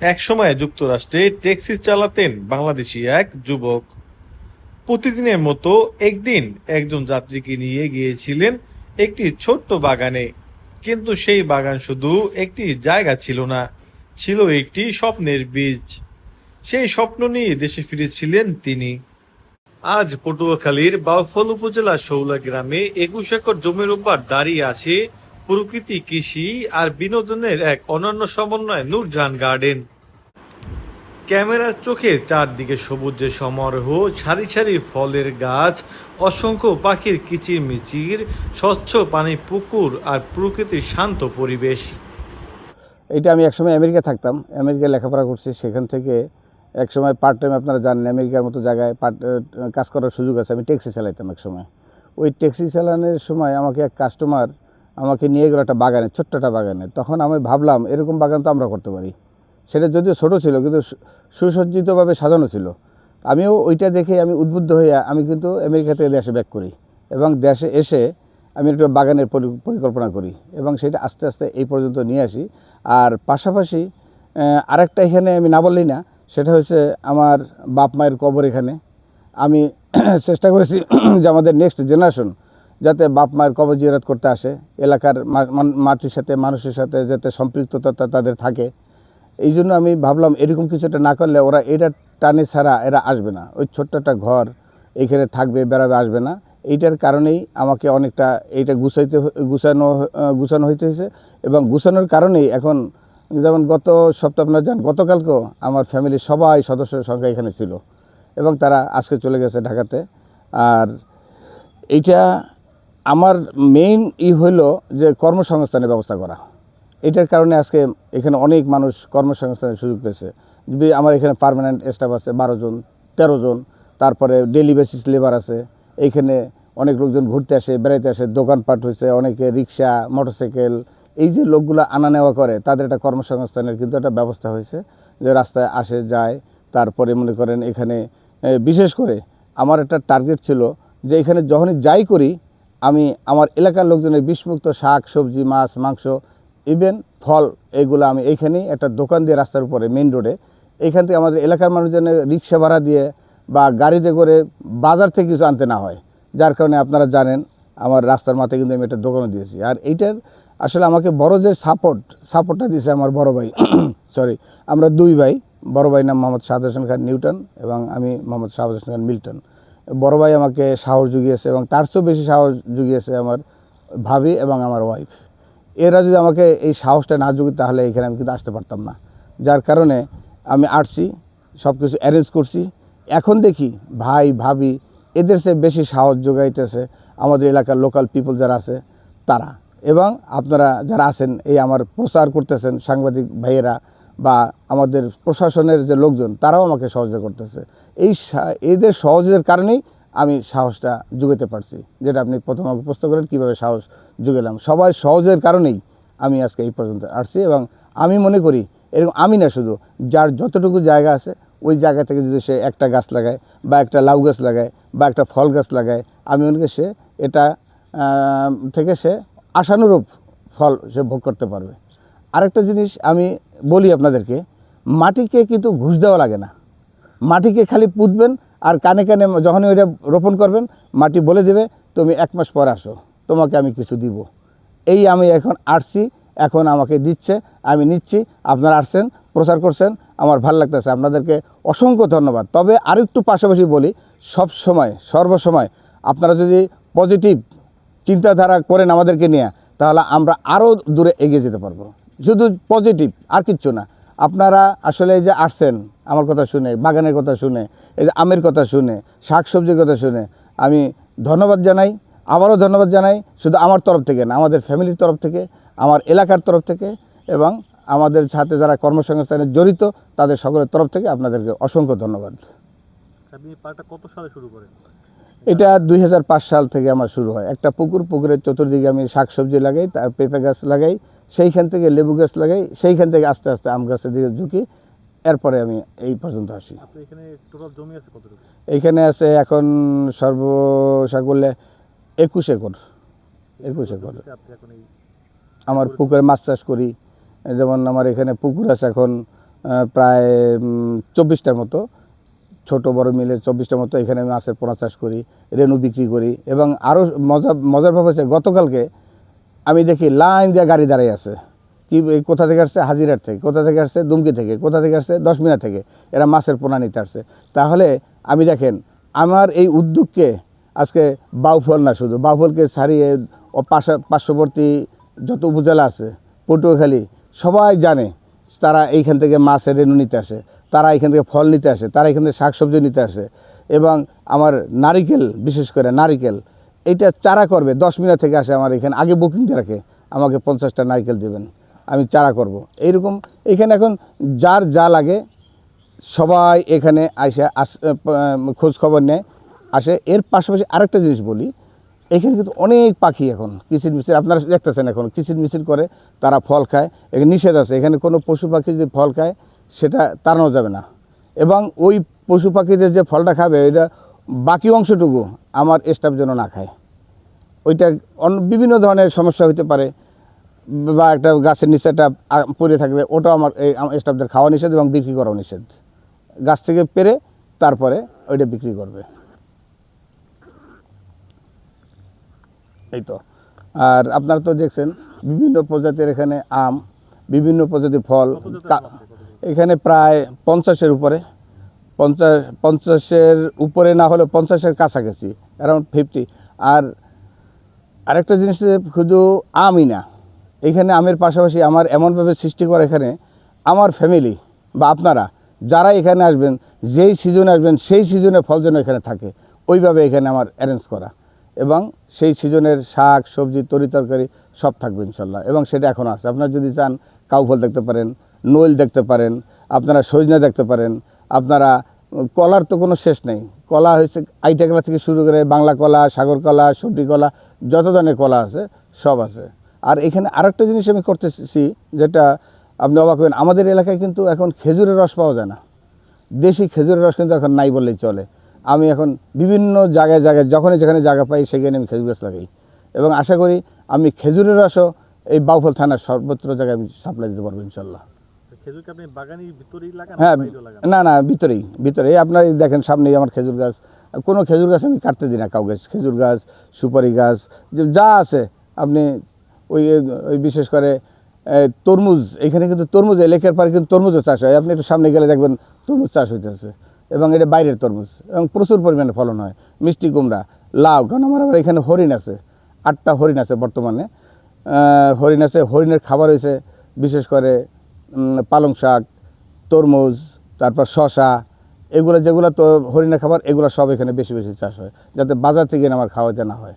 একসময় যুক্তরাষ্ট্রে ট্যাক্সি চালাতেন বাংলাদেশি এক যুবক। প্রতিদিনের মতো একদিন একজন যাত্রীকে নিয়ে গিয়েছিলেন একটি ছোট্ট বাগানে। কিন্তু সেই বাগান শুধু একটি জায়গা ছিল না, ছিল একটি স্বপ্নের বীজ। সেই স্বপ্ন নিয়ে দেশে ফিরেছিলেন তিনি। আজ পটুয়াখালীর বাউফল উপজেলার শৌলা গ্রামে ২১ একর জমির উপর দাঁড়িয়ে আছে প্রকৃতি, কৃষি আর বিনোদনের এক অনন্য সমন্বয় নূরজাহান গার্ডেন। ক্যামেরার চোখে চারদিকে সবুজের সমারোহ, সারি সারি ফলের গাছ, অসংখ্য পাখির কিচিরমিচির, স্বচ্ছ পানি পুকুর আর প্রকৃতির শান্ত পরিবেশ। এইটা আমি একসময় আমেরিকা থাকতাম, আমেরিকায় লেখাপড়া করছি। সেখান থেকে একসময় পার্ট টাইম, আপনারা জানেন আমেরিকার মতো জায়গায় কাজ করার সুযোগ আছে। আমি ট্যাক্সি চালাইতাম একসময়। ওই ট্যাক্সি চালানোর সময় আমাকে এক কাস্টমার আমাকে নিয়ে গেলো একটা বাগানে, ছোট্ট একটা বাগানে। তখন আমি ভাবলাম এরকম বাগান তো আমরা করতে পারি। সেটা যদিও ছোটো ছিল, কিন্তু সুসজ্জিতভাবে সাজানো ছিল। আমিও ওইটা দেখে আমি উদ্বুদ্ধ হয়ে আমি কিন্তু আমেরিকা থেকে দেশে ব্যাক করি, এবং দেশে এসে আমি একটা বাগানের পরিকল্পনা করি, এবং সেটা আস্তে আস্তে এই পর্যন্ত নিয়ে আসি। আর পাশাপাশি আরেকটা এখানে আমি না বললেই না, সেটা হচ্ছে আমার বাপ মায়ের কবর এখানে। আমি চেষ্টা করেছি যে আমাদের নেক্সট জেনারেশন যাতে বাপ মায়ের কবর জিয়ারত করতে আসে, এলাকার মাটির সাথে মানুষের সাথে যাতে সম্পৃক্ততা তাদের থাকে। এই জন্য আমি ভাবলাম এরকম কিছুটা না করলে ওরা এটা টানে ছাড়া এরা আসবে না। ওই ছোট্ট একটা ঘর এইখানে থাকবে, বেড়াবে, আসবে না। এইটার কারণেই আমাকে অনেকটা এইটা গুছানো হইতে হয়েছে, এবং গুছানোর কারণেই এখন, যেমন গত সপ্তাহ আপনারা জান, গতকালকেও আমার ফ্যামিলির সবাই সদস্যের সংখ্যা এখানে ছিল, এবং তারা আজকে চলে গেছে ঢাকাতে। আর এইটা আমার মেইন হইল যে কর্মসংস্থানের ব্যবস্থা করা। এটার কারণে আজকে এখানে অনেক মানুষ কর্মসংস্থানের সুযোগ পেয়েছে। যদি আমার এখানে পার্মানেন্ট স্টাফ আছে 12 জন 13 জন, তারপরে ডেলি বেসিস লেবার আছে। এইখানে অনেক লোকজন ঘুরতে আসে, বেড়াইতে আসে, দোকানপাট হয়েছে, অনেকে রিক্সা, মোটরসাইকেল, এই যে লোকগুলো আনা নেওয়া করে তাদের একটা কর্মসংস্থানের কিন্তু একটা ব্যবস্থা হয়েছে, যে রাস্তায় আসে যায়। তারপরে মনে করেন এখানে বিশেষ করে আমার একটা টার্গেট ছিল যে এখানে যখনই যাই করি আমি আমার এলাকার লোকজনের বিষমুক্ত শাক সবজি, মাছ, মাংস, ইভেন ফল, এগুলো আমি এইখানেই একটা দোকান দিয়ে রাস্তার উপরে মেইন রোডে, এইখান থেকে আমাদের এলাকার মানুষজনের রিক্সা ভাড়া দিয়ে বা গাড়িতে করে বাজার থেকে কিছু আনতে না হয়। যার কারণে আপনারা জানেন আমার রাস্তার মাথায় কিন্তু আমি একটা দোকানও দিয়েছি। আর এইটার আসলে আমাকে বড় যে সাপোর্টটা দিয়েছে আমার বড় ভাই সরি, আমরা দুই ভাই। বড় ভাই নাম মোহাম্মদ শাহাদ হোসেন খান নিউটন, এবং আমি মোহাম্মদ শাহাদ হোসেন খান মিল্টন। বড় ভাই আমাকে সাহস জুগিয়েছে, এবং তার চেয়েও বেশি সাহস জুগিয়েছে আমার ভাবি এবং আমার ওয়াইফ। এরা যদি আমাকে এই সাহসটা না জুগিত তাহলে এখানে আমি কিন্তু আসতে পারতাম না। যার কারণে আমি আসছি, সব কিছু অ্যারেঞ্জ করছি। এখন দেখি ভাই ভাবি এদের চেয়ে বেশি সাহস যোগাইতেছে আমাদের এলাকার লোকাল পিপল যারা আছে তারা, এবং আপনারা যারা আছেন এই আমার প্রচার করতেছেন সাংবাদিক ভাইয়েরা বা আমাদের প্রশাসনের যে লোকজন, তারাও আমাকে সহযোগিতা করতেছে। এদের সহযোগের কারণেই আমি সাহসটা জুগাতে পারছি, যেটা আপনি প্রথম আমাকে প্রশ্ন করেন কীভাবে সাহস জুগেলাম। সবাই সহজের কারণেই আমি আজকে এই পর্যন্ত আসছি, এবং আমি মনে করি এরকম আমি না, শুধু যার যতটুকু জায়গা আছে ওই জায়গা থেকে যদি সে একটা গাছ লাগায় বা একটা লাউ গাছ লাগায় বা একটা ফল গাছ লাগায়, আমি মনে করি সে এটা থেকে সে আশানুরূপ ফল সে ভোগ করতে পারবে। আরেকটা জিনিস আমি বলি আপনাদেরকে, মাটিকে কিন্তু ঘুষ দেওয়া লাগে না। মাটিকে খালি পুঁতবেন, আর কানে কানে যখনই ওইটা রোপণ করবেন মাটি বলে দেবে তুমি 1 মাস পর আসো, তোমাকে আমি কিছু দিব। এই আমি এখন আসছি, এখন আমাকে দিচ্ছে, আমি নিচ্ছি। আপনারা আসছেন, প্রচার করছেন, আমার ভালো লাগতেছে, আপনাদেরকে অসংখ্য ধন্যবাদ। তবে আরেকটু পাশাপাশি বলি, সব সময় সর্বসময় আপনারা যদি পজিটিভ চিন্তাধারা করেন আমাদেরকে নিয়ে, তাহলে আমরা আরও দূরে এগিয়ে যেতে পারবো। শুধু পজিটিভ, আর কিচ্ছু না। আপনারা আসলে এই যে আসছেন আমার কথা শুনে, বাগানের কথা শুনে, এই যে আমের কথা শুনে, শাক সবজির কথা শুনে, আমি ধন্যবাদ জানাই। আবারও ধন্যবাদ জানাই, শুধু আমার তরফ থেকে না, আমাদের ফ্যামিলির তরফ থেকে, আমার এলাকার তরফ থেকে, এবং আমাদের সাথে যারা কর্মসংস্থানে জড়িত তাদের সকলের তরফ থেকে আপনাদেরকে অসংখ্য ধন্যবাদ। আপনি পার্কটা কত সালে শুরু করেন? এটা 2005 সাল থেকে আমার শুরু হয়। একটা পুকুরের চতুর্দিকে আমি শাকসবজি লাগাই, তার পেঁপে গাছ লাগাই, সেইখান থেকে লেবু গাছ লাগাই, সেইখান থেকে আস্তে আস্তে আম গাছের দিকে ঝুঁকি, এরপরে আমি এই পর্যন্ত আসি। এখানে টোটাল জমি আছে কতটুকু? এইখানে আছে এখন সর্বসা করলে 21 একর। 21 একর। আপনি এখন এই আমার পুকুরে মাছ চাষ করি, যেমন আমার এখানে পুকুর আছে এখন প্রায় 24টার মতো, ছোট বড় মিলে 24টার মতো এখানে আমি মাছের পোনা চাষ করি, রেণু বিক্রি করি। এবং আরও মজার ব্যাপার হচ্ছে গতকালকে আমি দেখি লাইন দিয়ে গাড়ি দাঁড়িয়ে আছে, কি কোথা থেকে আসছে, হাজিরার থেকে, কোথা থেকে আসছে, দুমকি থেকে, কোথা থেকে আসছে, 10 মিনিট থেকে, এরা মাছের পোনা নিতে আসছে। তাহলে আমি দেখেন আমার এই উদ্যোগকে আজকে বাউফল না, শুধু বাউফলকে ছাড়িয়ে পার্শ্ববর্তী যত উপজেলা আছে, পটুয়াখালী, সবাই জানে, তারা এইখান থেকে মাছের রেণু নিতে আসে, তারা এখান থেকে ফল নিতে আসে, তারা এখান থেকে শাকসবজি নিতে আসে। এবং আমার নারিকেল, বিশেষ করে নারিকেল, এইটা চারা করবে 10 মিনিট থেকে আসে আমার এখানে, আগে বুকিং দিয়ে রাখে, আমাকে 50টা নারকেল দেবেন, আমি চারা করব। এইরকম এখানে এখন যার যা লাগে সবাই এখানে আসে খোঁজ খবর নেয়, আসে। এর পাশাপাশি আরেকটা জিনিস বলি, এখানে কিন্তু অনেক পাখি এখন কিচির মিচির, আপনারা দেখতেছেন এখন কিচির মিচির করে, তারা ফল খায়, এখানে নিষেধ আছে, এখানে কোনো পশু পাখি যদি ফল খায় সেটা তাড়ানো যাবে না। এবং ওই পশু পাখিদের যে ফলটা খাবে, এটা বাকি অংশটুকু আমার স্টাফ যেন না খায়। ওইটা বিভিন্ন ধরনের সমস্যা হতে পারে, বা একটা গাছের নিচেটা পড়ে থাকবে, ওটাও আমার স্টাফদের খাওয়া নিষেধ এবং বিক্রি করাও নিষেধ। গাছ থেকে পেরে তারপরে ওইটা বিক্রি করবে। এই তো। আর আপনারা তো দেখছেন বিভিন্ন প্রজাতির এখানে আম, বিভিন্ন প্রজাতির ফল, এখানে প্রায় 50-এর উপরে, 50-এর উপরে না হলেও 50-এর কাছাকাছি, অ্যারাউন্ড 50। আর আরেকটা জিনিস শুধু আমই না, এখানে আমের পাশাপাশি আমার এমনভাবে সৃষ্টি করা, এখানে আমার ফ্যামিলি বা আপনারা যারা এখানে আসবেন, যেই সিজনে আসবেন সেই সিজনে ফল যেন এখানে থাকে, ওইভাবে এখানে আমার অ্যারেঞ্জ করা। এবং সেই সিজনের শাক সবজি তরিতরকারি সব থাকবে ইনশাল্লাহ। এবং সেটা এখনও আছে, আপনারা যদি চান কাউ ফল দেখতে পারেন, নইল দেখতে পারেন, আপনারা সজনা দেখতে পারেন, আপনারা কলার তো কোনো শেষ নেই। কলা হয়েছে আইটা কলা থেকে শুরু করে বাংলা কলা, সাগর কলা, সবজি কলা, যত ধরনের কলা আছে সব আছে। আর এখানে আরেকটা জিনিস আমি করতেছি, যেটা আপনি অবাক হবেন, আমাদের এলাকায় কিন্তু এখন খেজুরের রস পাওয়া যায় না। দেশি খেজুরের রস কিন্তু এখন নাই বললেই চলে। আমি এখন বিভিন্ন জায়গায় যখনই যেখানে জায়গা পাই সেখানে আমি খেজুর গাছ লাগাই। এবং আশা করি আমি খেজুরের রসও এই বাউফল থানার সর্বত্র জায়গায় আমি সাপ্লাই দিতে পারবো ইনশাল্লাহ। খেজুরকে আপনি বাগানের ভিতরেই লাগান? হ্যাঁ, না ভিতরেই আপনার দেখেন সামনেই আমার খেজুর গাছ। কোনো খেজুর গাছ আমি কাটতে দিই না কাউকে, খেজুর গাছ, সুপারি গাছ, যা আছে আপনি ওই ওই বিশেষ করে তরমুজ, এখানে কিন্তু তরমুজ, লেকের পাড়ে কিন্তু তরমুজও চাষ হয়। আপনি একটু সামনে গেলে দেখবেন তরমুজ চাষ হইতেছে, এবং এটা বাইরের তরমুজ, এবং প্রচুর পরিমাণে ফলন হয়। মিষ্টি কুমড়া, লাউ, কারণ আমার আবার এখানে হরিণ আছে, 8টা হরিণ আছে বর্তমানে। হরিণ আছে, হরিণের খাবার হয়েছে বিশেষ করে পালং শাক, তরমুজ, তারপর শশা, এগুলো যেগুলো তো হরিণের খাবার, এগুলো সব এখানে বেশি বেশি চাষ হয়, যাতে বাজার থেকে আমার খাওয়াতে না হয়।